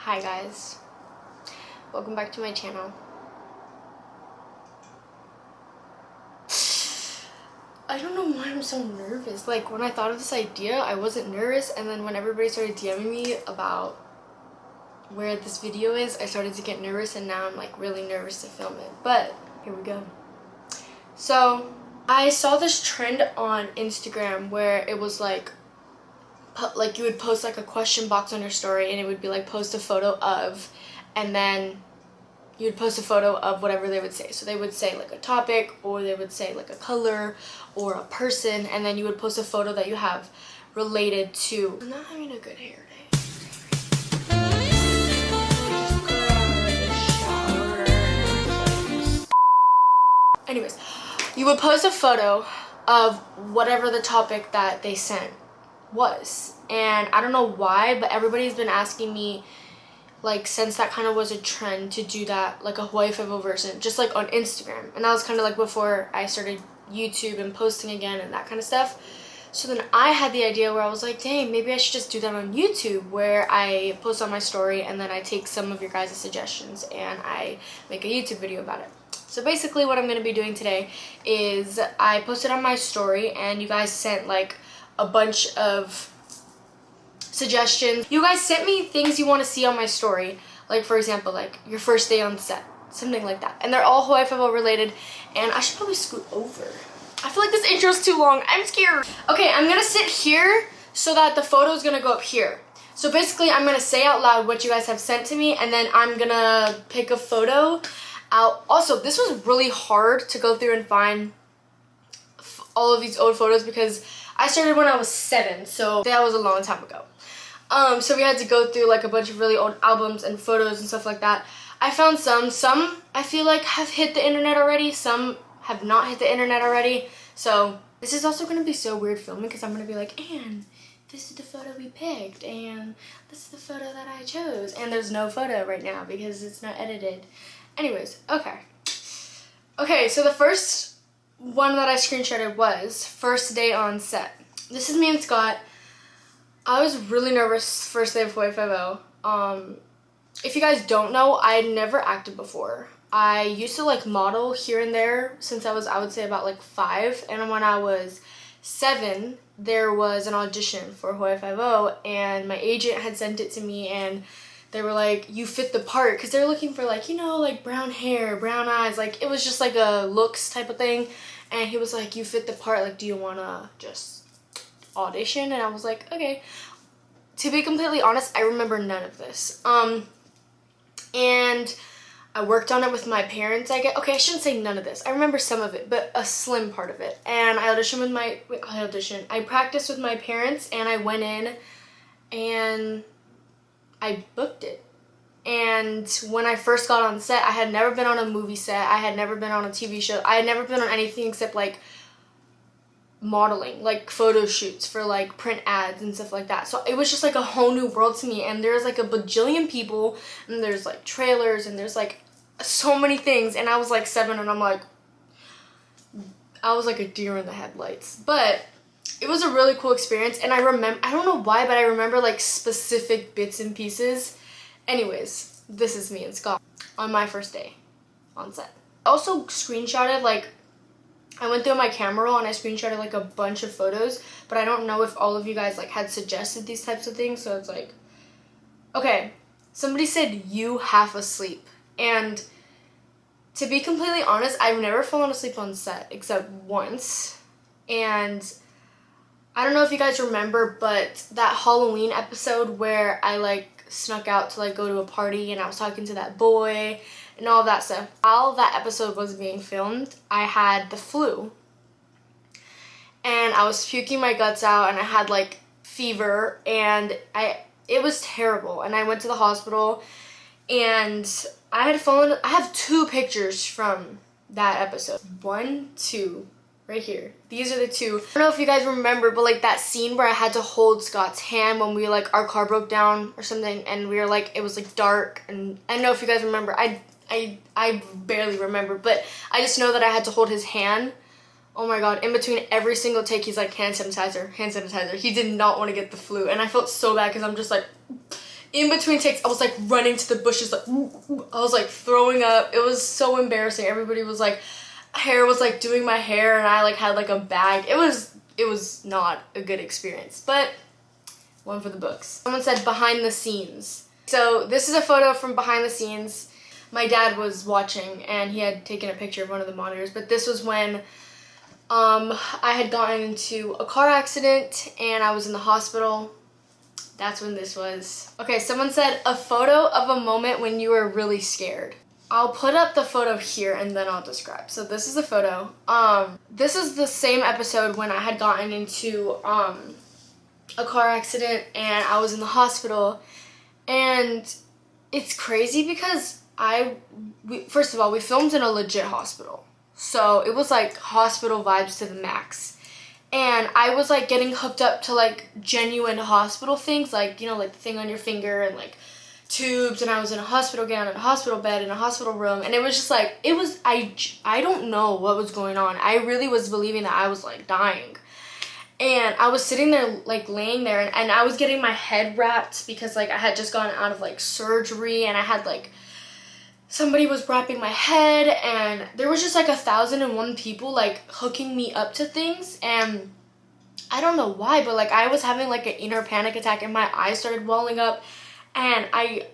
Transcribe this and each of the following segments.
Hi guys, welcome back to my channel. I don't know why I'm so nervous. Like when I thought of this idea, I wasn't nervous, and then when everybody started DMing me about where this video is, I started to get nervous, and now I'm like really nervous to film it. But here we go. So I saw this trend on Instagram where it was like you would post like a question box on your story, and it would be like post a photo of, and then you would post a photo of whatever they would say. So they would say like a topic, or they would say like a color or a person, and then you would post a photo that you have related to. I'm not having a good hair day. Anyways, you would post a photo of whatever the topic that they sent was, and I don't know why, but everybody's been asking me, like, since that kind of was a trend to do that, like a Hawaii Five-0 version, just like on Instagram. And that was kind of like before I started YouTube and posting again and that kind of stuff. So then I had the idea where I was like, dang, maybe I should just do that on YouTube, where I post on my story and then I take some of your guys' suggestions and I make a YouTube video about it. So basically what I'm going to be doing today is I posted on my story, and you guys sent like a bunch of suggestions. You guys sent me things you want to see on my story, like for example, like your first day on set, something like that. And they're all Hawaii Five-0 related, and I should probably scoot over. I feel like this intro is too long. I'm scared. Okay, I'm gonna sit here so that the photo is gonna go up here. So basically, I'm gonna say out loud what you guys have sent to me, and then I'm gonna pick a photo out. Also, this was really hard to go through and find all of these old photos because I started when I was 7, so that was a long time ago. So we had to go through like a bunch of really old albums and photos and stuff like that. I found some I feel like have hit the internet already, some have not hit the internet already. So this is also going to be so weird filming, because I'm going to be like, and this is the photo we picked, and this is the photo that I chose, and there's no photo right now because it's not edited. Anyways, okay, so the first one that I screenshotted was first day on set. This is me and Scott. I was really nervous first day of Hawaii Five-0. If you guys don't know, I had never acted before. I used to like model here and there since I would say about like 5, and when I was 7, there was an audition for Hawaii Five-0, and my agent had sent it to me, and they were like, you fit the part, because they're looking for like, you know, like brown hair, brown eyes, like it was just like a looks type of thing. And he was like, you fit the part, like, do you want to just audition? And I was like, okay. To be completely honest, I remember none of this. And I worked on it with my parents, I guess. Okay, I shouldn't say none of this. I remember some of it, but a slim part of it. And I auditioned with I practiced with my parents, and I went in and I booked it. And when I first got on set, I had never been on a movie set. I had never been on a TV show. I had never been on anything except like modeling, like photo shoots for like print ads and stuff like that. So it was just like a whole new world to me. And there's like a bajillion people, and there's like trailers, and there's like so many things. And I was like 7, and I was like a deer in the headlights. But it was a really cool experience. And I don't know why, but I remember like specific bits and pieces. Anyways, this is me and Scott on my first day on set. I also screenshotted, like, I went through my camera roll and I screenshotted like a bunch of photos, but I don't know if all of you guys like had suggested these types of things, so it's like, okay, somebody said you half asleep, and to be completely honest, I've never fallen asleep on set except once. And I don't know if you guys remember, but that Halloween episode where I like snuck out to like go to a party, and I was talking to that boy and all that stuff. While that episode was being filmed, I had the flu, and I was puking my guts out, and I had like fever, and it was terrible. And I went to the hospital, and I have 2 pictures from that episode. 1, 2 right here. These are the 2. I don't know if you guys remember, but like that scene where I had to hold Scott's hand when we like our car broke down or something, and we were like, it was like dark, and I don't know if you guys remember. I barely remember, but I just know that I had to hold his hand. Oh my god, in between every single take, he's like, hand sanitizer, hand sanitizer. He did not want to get the flu, and I felt so bad because I'm just like in between takes, I was like running to the bushes, like I was like throwing up. It was so embarrassing. Everybody was like, hair was like doing my hair, and I like had like a bag. It was not a good experience, but one for the books. Someone said behind the scenes. So this is a photo from behind the scenes. My dad was watching and he had taken a picture of one of the monitors, but this was when I had gotten into a car accident and I was in the hospital. That's when this was. Okay, someone said a photo of a moment when you were really scared. I'll put up the photo here and then I'll describe. So this is the photo. This is the same episode when I had gotten into a car accident and I was in the hospital. And it's crazy because first of all, we filmed in a legit hospital. So it was like hospital vibes to the max. And I was like getting hooked up to like genuine hospital things, like, you know, like the thing on your finger and like tubes, and I was in a hospital gown, in a hospital bed, in a hospital room, and it was just like, I don't know what was going on. I really was believing that I was like dying. And I was sitting there like laying there, and I was getting my head wrapped because like I had just gotten out of like surgery, and I had like somebody was wrapping my head, and there was just like 1,001 people like hooking me up to things, and I don't know why, but like I was having like an inner panic attack and my eyes started welling up, and I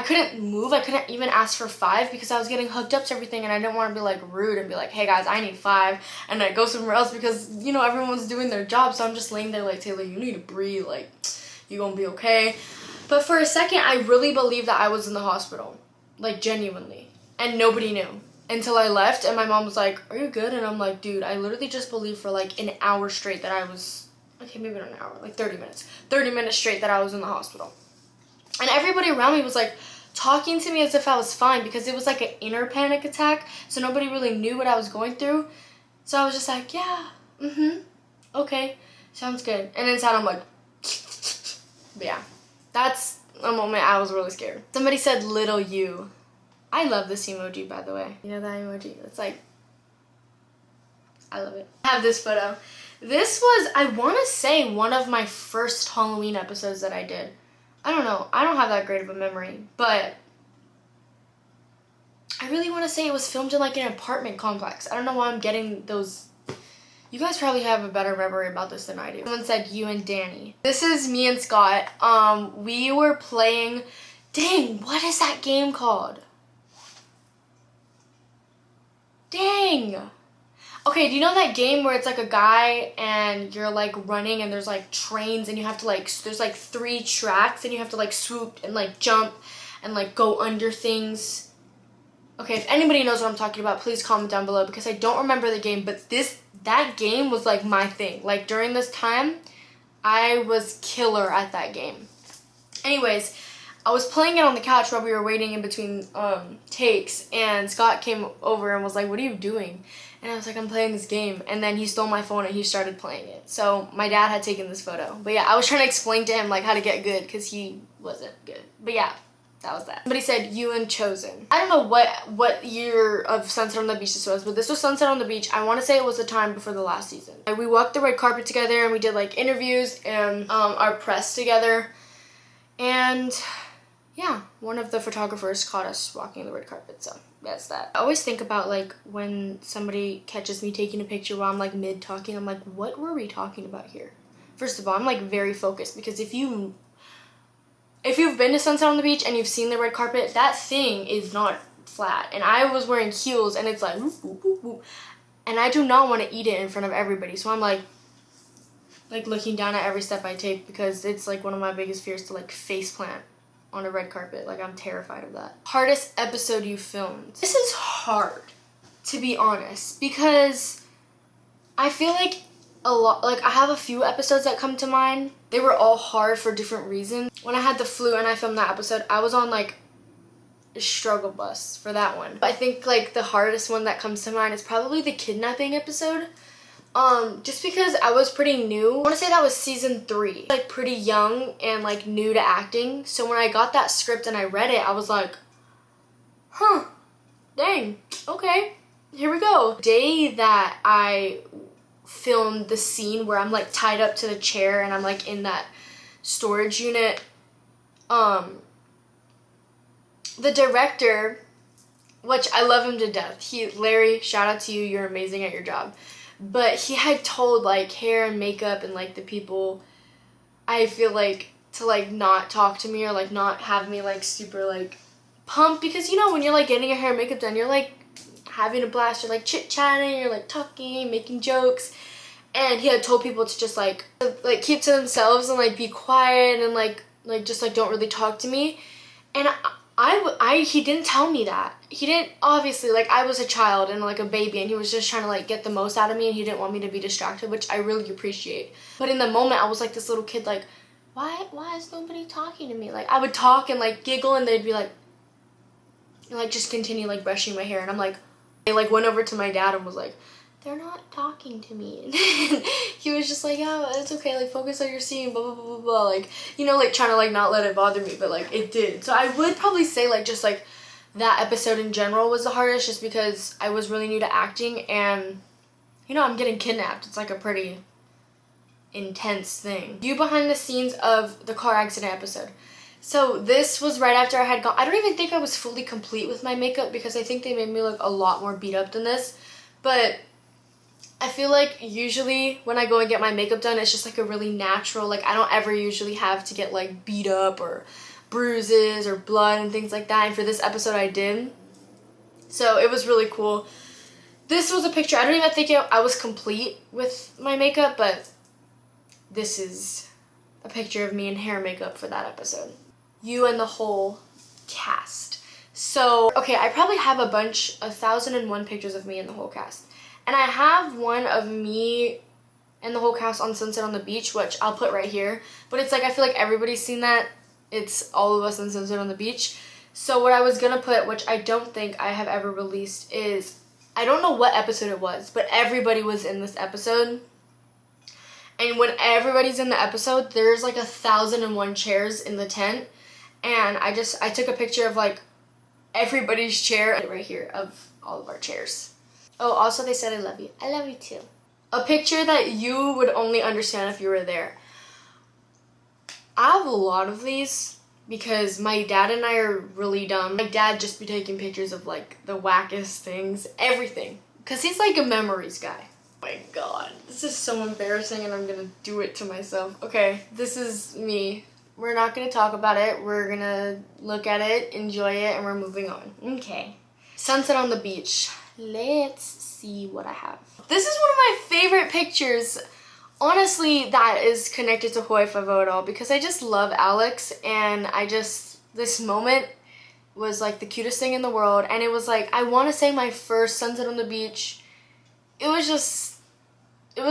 couldn't move. I couldn't even ask for 5 because I was getting hooked up to everything, and I didn't want to be like rude and be like, hey guys, I need 5, and I go somewhere else because, you know, everyone's doing their job. So I'm just laying there like, Taylor, you need to breathe, like you gonna be okay. But for a second I really believed that I was in the hospital, like genuinely, and nobody knew until I left, and my mom was like, are you good? And I'm like, dude, I literally just believed for like an hour straight that I was, okay, maybe not an hour, like 30 minutes straight that I was in the hospital. And everybody around me was like talking to me as if I was fine because it was like an inner panic attack, so nobody really knew what I was going through. So I was just like, yeah, okay, sounds good. And inside I'm like, but yeah, that's a moment I was really scared. Somebody said little you. I love this emoji, by the way. You know that emoji? It's like, I love it. I have this photo. This was, I want to say, one of my first Halloween episodes that I did. I don't know. I don't have that great of a memory, but I really want to say it was filmed in like an apartment complex. I don't know why I'm getting those. You guys probably have a better memory about this than I do. Someone said you and Danny. This is me and Scott. We were playing, dang, what is that game called? Dang. Okay, do you know that game where it's like a guy and you're like running and there's like trains and you have to like, there's like 3 tracks and you have to like swoop and like jump and like go under things? Okay, if anybody knows what I'm talking about, please comment down below because I don't remember the game, but that game was like my thing. Like during this time, I was killer at that game. Anyways, I was playing it on the couch while we were waiting in between takes, and Scott came over and was like, what are you doing? And I was like, I'm playing this game. And then he stole my phone and he started playing it. So my dad had taken this photo. But yeah, I was trying to explain to him like how to get good because he wasn't good. But yeah, that was that. Somebody said you and Chosen. I don't know what year of Sunset on the Beach this was, but this was Sunset on the Beach. I want to say it was the time before the last season. We walked the red carpet together and we did like interviews and our press together. And yeah, one of the photographers caught us walking the red carpet, so that's that. I always think about like when somebody catches me taking a picture while I'm like mid-talking, I'm like, what were we talking about here? First of all, I'm like very focused because if you've been to Sunset on the Beach and you've seen the red carpet, that thing is not flat. And I was wearing heels and it's like, whoop, whoop, whoop, whoop. And I do not want to eat it in front of everybody, so I'm like looking down at every step I take because it's like one of my biggest fears to like face plant on a red carpet. Like I'm terrified of that. Hardest episode you filmed. This is hard, to be honest, because I feel like a lot, like I have a few episodes that come to mind. They were all hard for different reasons. When I had the flu and I filmed that episode, I was on like a struggle bus for that one. I think like the hardest one that comes to mind is probably the kidnapping episode. Just because I was pretty new. I want to say that was season 3. Like pretty young and like new to acting. So when I got that script and I read it, I was like, huh, dang, okay, here we go. The day that I filmed the scene where I'm like tied up to the chair and I'm like in that storage unit, the director, which I love him to death. Larry, shout out to you. You're amazing at your job. But he had told like hair and makeup and like the people, I feel like, to like not talk to me or like not have me like super like pumped, because you know when you're like getting your hair and makeup done, you're like having a blast, you're like chit-chatting, you're like talking, making jokes. And he had told people to just like keep to themselves and like be quiet and like just like don't really talk to me. And he didn't tell me that. He didn't, obviously, like I was a child and like a baby, and he was just trying to like get the most out of me, and he didn't want me to be distracted, which I really appreciate. But in the moment I was like this little kid, like why is nobody talking to me? Like I would talk and like giggle, and they'd be like just continue like brushing my hair, and I'm like, I like went over to my dad and was like, they're not talking to me. And he was just like, yeah, it's okay, like focus on your scene, blah blah blah blah blah, like, you know, like trying to like not let it bother me, but like it did. So I would probably say like just like that episode in general was the hardest, just because I was really new to acting, and you know, I'm getting kidnapped. It's like a pretty intense thing. You behind the scenes of the car accident episode. So this was right after I had gone. I don't even think I was fully complete with my makeup, because I think they made me look a lot more beat up than this. But I feel like usually when I go and get my makeup done, it's just like a really natural, like I don't ever usually have to get like beat up or bruises or blood and things like that. And for this episode I did. So it was really cool. This was a picture. I don't even think I was complete with my makeup, but this is a picture of me in hair and makeup for that episode. You and the whole cast. So, okay, I probably have 1,001 pictures of me and the whole cast. And I have one of me and the whole cast on Sunset on the Beach, which I'll put right here. But it's like, I feel like everybody's seen that. It's all of us on Sunset on the Beach. So what I was gonna put, which I don't think I have ever released, is, I don't know what episode it was, but everybody was in this episode. And when everybody's in the episode, there's like 1,001 chairs in the tent. And I took a picture of like everybody's chair right here of all of our chairs. Oh, also they said I love you. I love you too. A picture that you would only understand if you were there. I have a lot of these because my dad and I are really dumb. My dad just be taking pictures of like the wackest things, everything. Because he's like a memories guy. Oh my god, this is so embarrassing, and I'm gonna do it to myself. Okay, this is me. We're not gonna talk about it. We're gonna look at it, enjoy it, and we're moving on. Okay. Sunset on the Beach. Let's see what I have. This is one of my favorite pictures. Honestly, that is connected to Hawaii Five-0 at all, because I just love Alex, and this moment was like the cutest thing in the world, and it was like, I want to say my first Sunset on the Beach. It was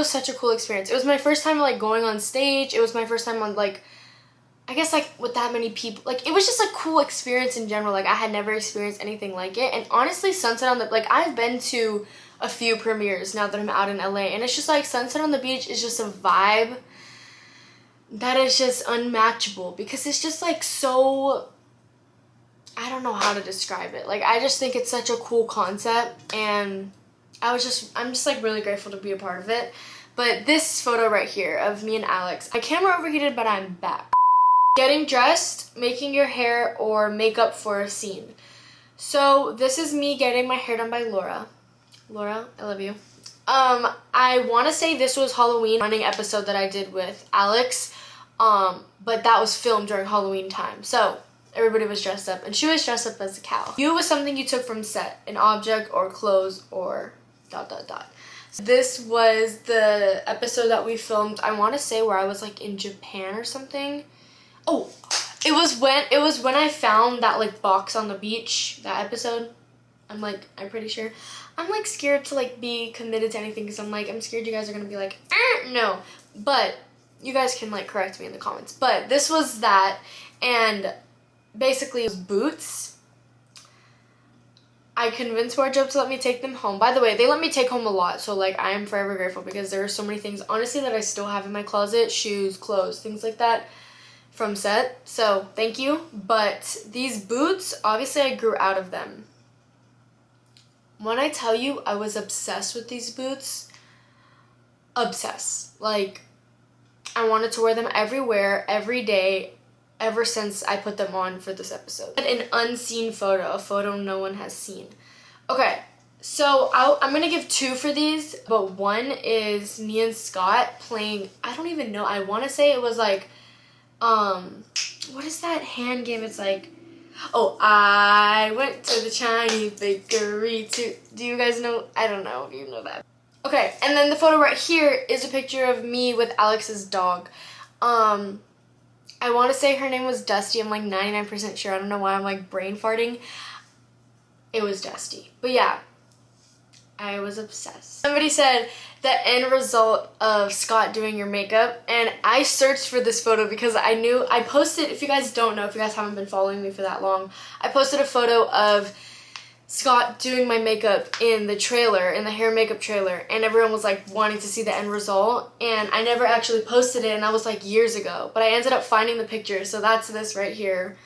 such a cool experience. It was my first time like going on stage. It was my first time on like, I guess like with that many people. Like it was just a cool experience in general. Like I had never experienced anything like it. And honestly, Sunset on the, like I've been to a few premieres now that I'm out in LA, and it's just like Sunset on the Beach is just a vibe that is just unmatchable, because it's just like so, I don't know how to describe it. Like I just think it's such a cool concept, and I'm just like really grateful to be a part of it. But this photo right here of me and Alex, my camera overheated, but I'm back. Getting dressed, making your hair or makeup for a scene. So this is me getting my hair done by Laura. Laura, I love you. I want to say this was Halloween running episode that I did with Alex, but that was filmed during Halloween time. So everybody was dressed up, and she was dressed up as a cow. You was something you took from set, an object or clothes or ... So this was the episode that we filmed, I want to say, where I was like in Japan or something. Oh, it was when I found that like box on the beach, that episode. I'm pretty sure. I'm like scared to like be committed to anything, because I'm scared you guys are gonna be like, no. But you guys can like correct me in the comments. But this was that, and basically it was boots. I convinced wardrobe to let me take them home. By the way, they let me take home a lot, so like I am forever grateful, because there are so many things honestly that I still have in my closet, shoes, clothes, things like that from set. So thank you. But these boots, obviously I grew out of them. When I tell you I was obsessed with these boots, obsessed. Like I wanted to wear them everywhere, every day. ever since I put them on for this episode. An unseen photo, a photo no one has seen. Okay, so I'm gonna give 2 for these, but one is me and Scott playing, I don't even know, I wanna say it was like, what is that hand game? It's like, oh, I went to the Chinese bakery to, do you guys know? I don't know if you know that. Okay, and then the photo right here is a picture of me with Alex's dog. I want to say her name was Dusty. I'm like 99% sure. I don't know why I'm like brain farting. It was Dusty. But yeah, I was obsessed. Somebody said the end result of Scott doing your makeup, and I searched for this photo because I knew I posted, if you guys don't know, if you guys haven't been following me for that long, I posted a photo of Scott doing my makeup in the trailer, in the hair makeup trailer, and everyone was like wanting to see the end result, and I never actually posted it, and that was like years ago, but I ended up finding the picture, so that's this right here.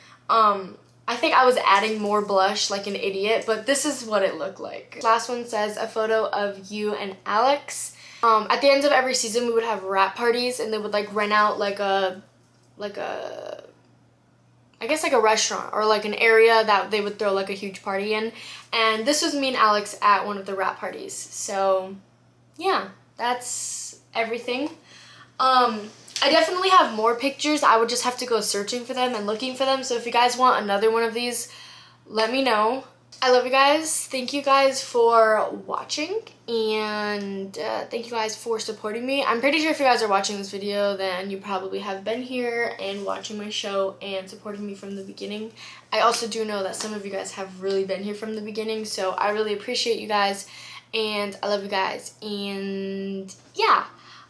I think I was adding more blush like an idiot, but this is what it looked like. Last one says a photo of you and Alex. At the end of every season we would have wrap parties, and they would like rent out like a I guess like a restaurant or like an area that they would throw like a huge party in. And this was me and Alex at one of the wrap parties. So yeah, that's everything. I definitely have more pictures. I would just have to go searching for them and looking for them. So if you guys want another one of these, let me know. I love you guys. Thank you guys for watching, and thank you guys for supporting me. I'm pretty sure if you guys are watching this video, then you probably have been here and watching my show and supporting me from the beginning. I also do know that some of you guys have really been here from the beginning, so I really appreciate you guys, and I love you guys, and yeah.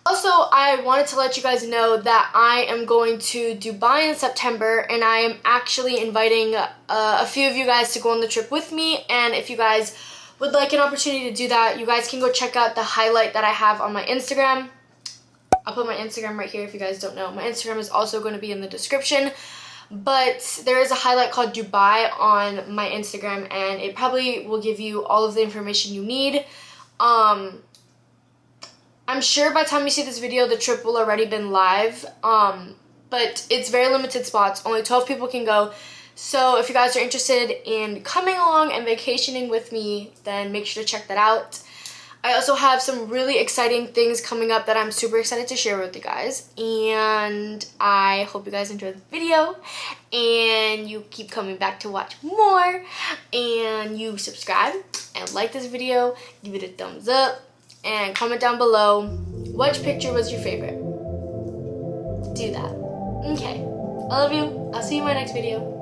Also, I wanted to let you guys know that I am going to Dubai in September, and I am actually inviting a few of you guys to go on the trip with me. And if you guys would like an opportunity to do that, you guys can go check out the highlight that I have on my Instagram. I'll put my Instagram right here if you guys don't know. My Instagram is also going to be in the description. But there is a highlight called Dubai on my Instagram, and it probably will give you all of the information you need. I'm sure by the time you see this video, the trip will already been live, but it's very limited spots. Only 12 people can go. So if you guys are interested in coming along and vacationing with me, then make sure to check that out. I also have some really exciting things coming up that I'm super excited to share with you guys. And I hope you guys enjoyed the video, and you keep coming back to watch more, and you subscribe and like this video, give it a thumbs up, and comment down below which picture was your favorite. Do that. Okay. I love you. I'll see you in my next video.